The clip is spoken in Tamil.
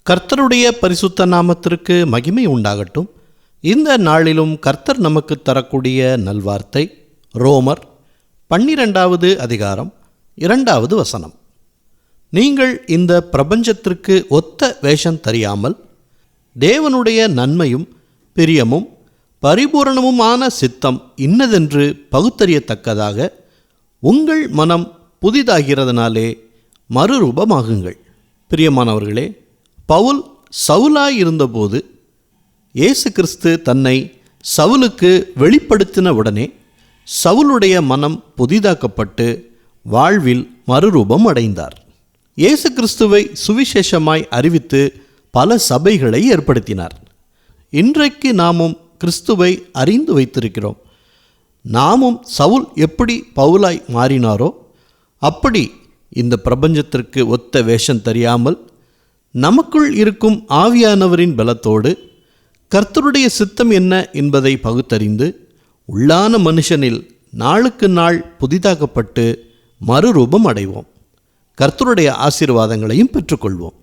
கர்த்தருடைய பரிசுத்த நாமத்திற்கு மகிமை உண்டாகட்டும். இந்த நாளிலும் கர்த்தர் நமக்கு தரக்கூடிய நல்வார்த்தை ரோமர் 12வது அதிகாரம் 2வது வசனம். நீங்கள் இந்த பிரபஞ்சத்திற்கு ஒத்த வேஷம் தெரியாமல் தேவனுடைய நன்மையும் பிரியமும் பரிபூரணமுமான சித்தம் இன்னதென்று பகுத்தறியத்தக்கதாக உங்கள் மனம் புதிதாகிறதுனாலே மறுரூபமாகுங்கள். பிரியமானவர்களே, பவுல் சவுலாயிருந்தபோது இயேசு கிறிஸ்து தன்னை சவுலுக்கு வெளிப்படுத்தின உடனே சவுலுடைய மனம் புதிதாக்கப்பட்டு வாழ்வில் மறுரூபம் அடைந்தார். இயேசு கிறிஸ்துவை சுவிசேஷமாய் அறிவித்து பல சபைகளை ஏற்படுத்தினார். இன்றைக்கு நாமும் கிறிஸ்துவை அறிந்து வைத்திருக்கிறோம். நாமும் சவுல் எப்படி பவுலாய் மாறினாரோ அப்படி இந்த பிரபஞ்சத்திற்கு ஒத்த வேஷம் தெரியாமல் நமக்குள் இருக்கும் ஆவியானவரின் பலத்தோடு கர்த்தருடைய சித்தம் என்ன என்பதை பகுத்தறிந்து உள்ளான மனுஷனில் நாளுக்கு நாள் புதிதாக்கப்பட்டு மறுரூபம் அடைவோம். கர்த்தருடைய ஆசீர்வாதங்களையும் பெற்றுக்கொள்வோம்.